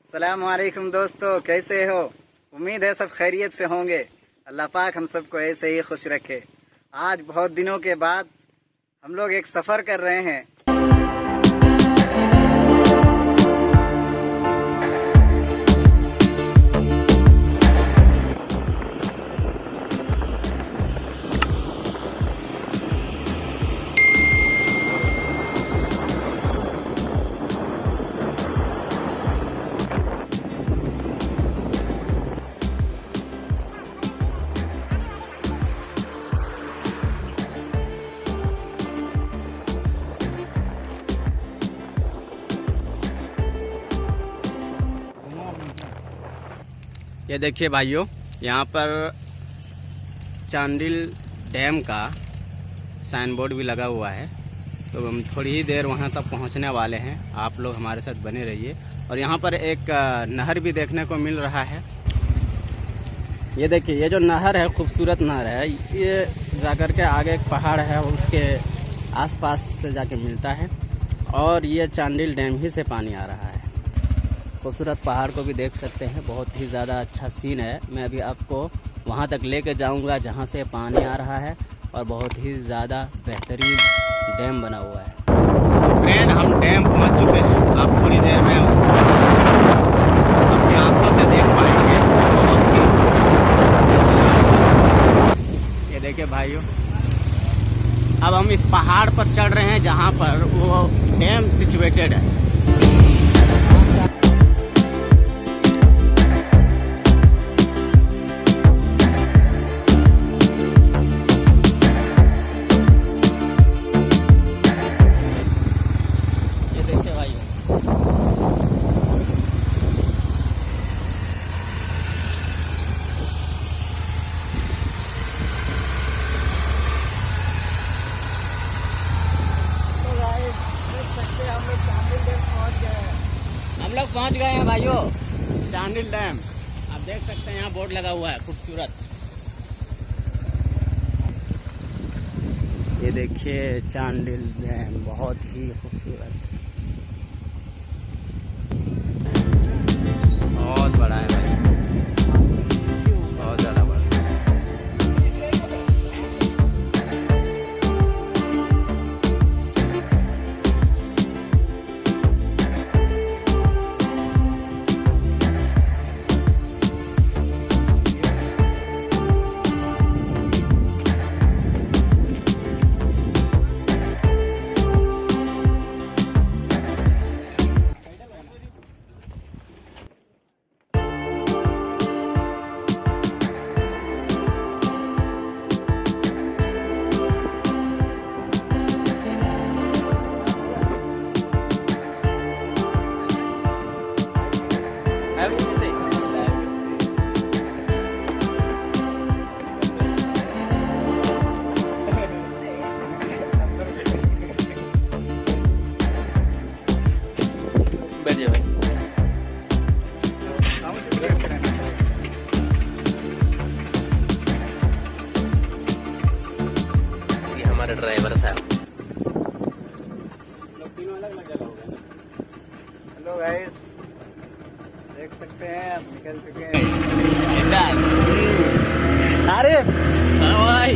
अस्सलामुअलैकुम दोस्तों, कैसे हो? उम्मीद है सब खैरियत से होंगे। अल्लाह पाक हम सबको ऐसे ही खुश रखे। आज बहुत दिनों के बाद हम लोग एक सफ़र कर रहे हैं। ये देखिए भाइयों, यहाँ पर चांडिल डैम का साइन बोर्ड भी लगा हुआ है। तो हम थोड़ी ही देर वहाँ तक पहुँचने वाले हैं। आप लोग हमारे साथ बने रहिए। और यहाँ पर एक नहर भी देखने को मिल रहा है। ये देखिए, ये जो नहर है खूबसूरत नहर है। ये जाकर के आगे एक पहाड़ है, उसके आसपास से जाके मिलता है। और ये चांडिल डैम ही से पानी आ रहा है। खूबसूरत पहाड़ को भी देख सकते हैं, बहुत ही ज़्यादा अच्छा सीन है। मैं अभी आपको वहाँ तक लेके जाऊँगा जहाँ से पानी आ रहा है। और बहुत ही ज़्यादा बेहतरीन डैम बना हुआ है। फ्रेंड, हम डैम पहुँच चुके हैं। आप थोड़ी देर में उसको अपनी आँखों से देख पाएंगे। बहुत ही ये देखिए भाइयों, अब हम इस पहाड़ पर चढ़ रहे हैं जहाँ पर वो डैम सिचुएटेड है। हम लोग पहुंच गए हैं भाइयों, चांडिल डैम। आप देख सकते हैं यहाँ बोर्ड लगा हुआ है खूबसूरत। ये देखिए चांडिल डैम बहुत ही खूबसूरत, बहुत बड़ा है भाई, बहुत ज़्यादा बड़ा। ड्राइवर साहब तीनों अलग अलग जगह हो गए। हेलो गाइस, देख सकते हैं अब निकल चुके हैं। अरे भाई,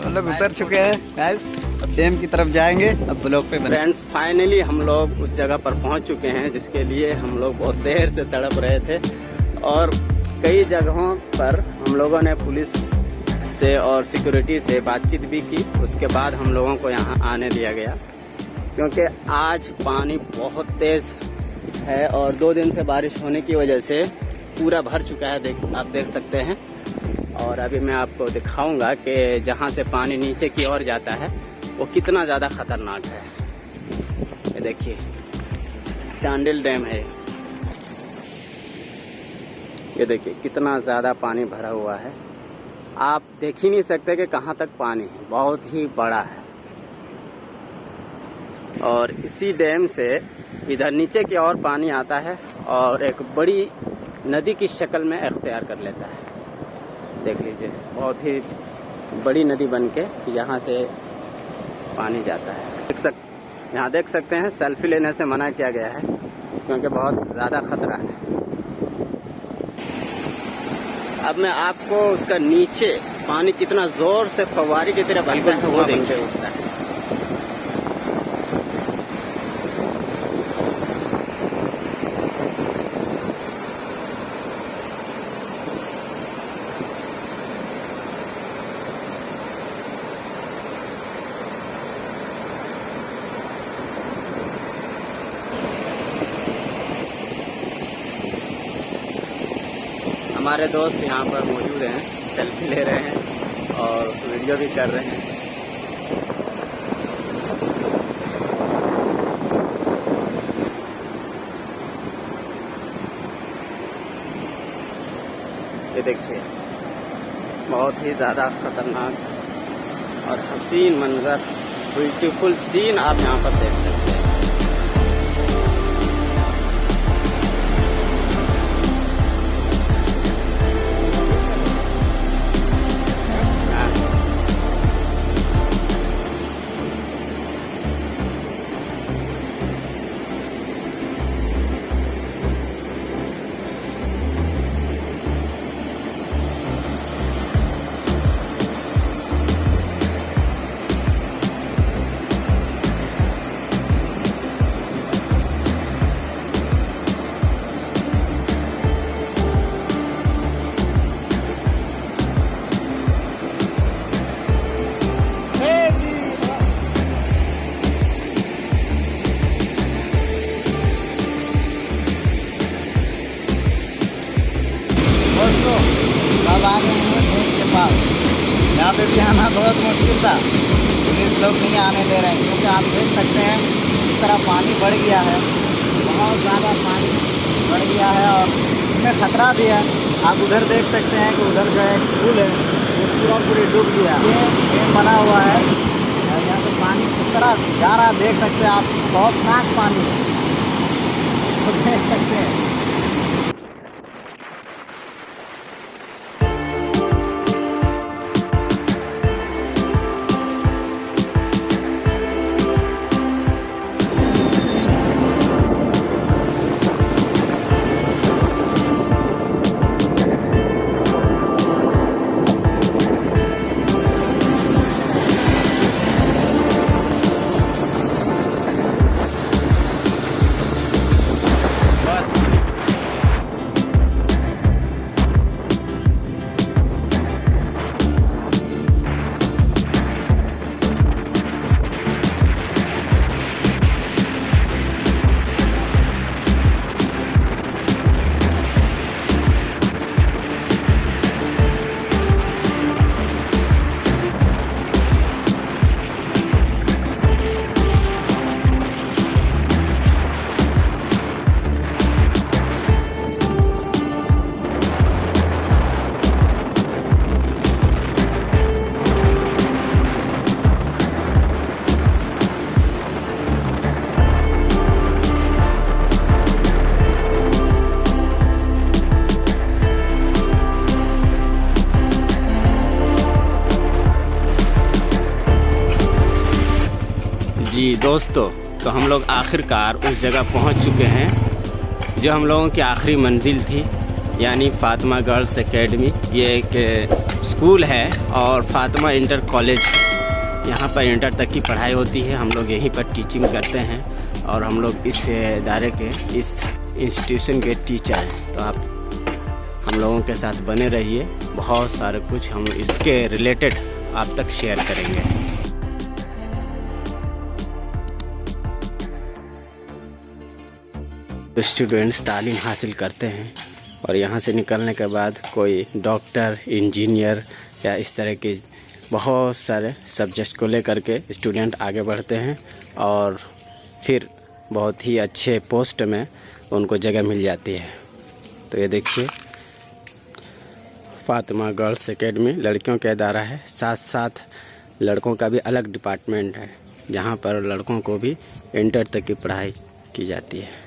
हम लोग उतर चुके हैं गाइस, अब डैम की तरफ जाएंगे। अब ब्लॉग पे फ्रेंड्स फाइनली हम लोग उस जगह पर पहुंच चुके हैं जिसके लिए हम लोग बहुत देर से तड़प रहे थे, और कई जगहों पर हम लोगों ने पुलिस से और सिक्योरिटी से बातचीत भी की। उसके बाद हम लोगों को यहाँ आने दिया गया, क्योंकि आज पानी बहुत तेज़ है और 2 दिन से बारिश होने की वजह से पूरा भर चुका है, आप देख सकते हैं। और अभी मैं आपको दिखाऊंगा कि जहाँ से पानी नीचे की ओर जाता है वो कितना ज़्यादा ख़तरनाक है। ये देखिए चांडिल डैम है, ये देखिए कितना ज़्यादा पानी भरा हुआ है। आप देख ही नहीं सकते कि कहाँ तक पानी है, बहुत ही बड़ा है। और इसी डैम से इधर नीचे की ओर पानी आता है और एक बड़ी नदी की शक्ल में इख्तियार कर लेता है। देख लीजिए बहुत ही बड़ी नदी बन के यहाँ से पानी जाता है। यहाँ देख सकते हैं सेल्फी लेने से मना किया गया है क्योंकि बहुत ज़्यादा खतरा है। अब मैं आपको उसका नीचे पानी कितना जोर से फव्वारे की तरह बिल्कुल वो देखते उठता है। हमारे दोस्त यहाँ पर मौजूद हैं, सेल्फी ले रहे हैं और वीडियो भी कर रहे हैं। ये देखिए बहुत ही ज़्यादा ख़तरनाक और हसीन मंजर, ब्यूटीफुल सीन आप यहाँ पर देख सकते हैं। अब आ गए हैं डैम के पास। यहाँ पे भी आना बहुत मुश्किल था, पुलिस लोग नहीं आने दे रहे हैं क्योंकि आप देख सकते हैं इस तरह पानी बढ़ गया है, बहुत ज़्यादा पानी बढ़ गया है और इसमें खतरा भी है। आप उधर देख सकते हैं कि उधर जो एक पुल है वो पूरी डूब गया। ये डैम बना हुआ है और यहाँ से पानी किस तरह जा रहा है देख सकते हैं आप, बहुत खास पानी है, तो देख सकते हैं। जी दोस्तों, तो हम लोग आखिरकार उस जगह पहुंच चुके हैं जो हम लोगों की आखिरी मंजिल थी, यानी फातिमा गर्ल्स एकेडमी। ये एक स्कूल है और फातिमा इंटर कॉलेज। यहाँ पर इंटर तक की पढ़ाई होती है। हम लोग यहीं पर टीचिंग करते हैं और हम लोग इस इदारे के, इस इंस्टीट्यूशन के टीचर हैं। तो आप हम लोगों के साथ बने रहिए, बहुत सारे कुछ हम इसके रिलेटेड आप तक शेयर करेंगे। स्टूडेंट्स तालीम हासिल करते हैं और यहाँ से निकलने के बाद कोई डॉक्टर, इंजीनियर या इस तरह के बहुत सारे सब्जेक्ट को लेकर के स्टूडेंट आगे बढ़ते हैं और फिर बहुत ही अच्छे पोस्ट में उनको जगह मिल जाती है। तो ये देखिए फातिमा गर्ल्स एकेडमी लड़कियों का इदारा है, साथ साथ लड़कों का भी अलग डिपार्टमेंट है जहाँ पर लड़कों को भी इंटर तक की पढ़ाई की जाती है।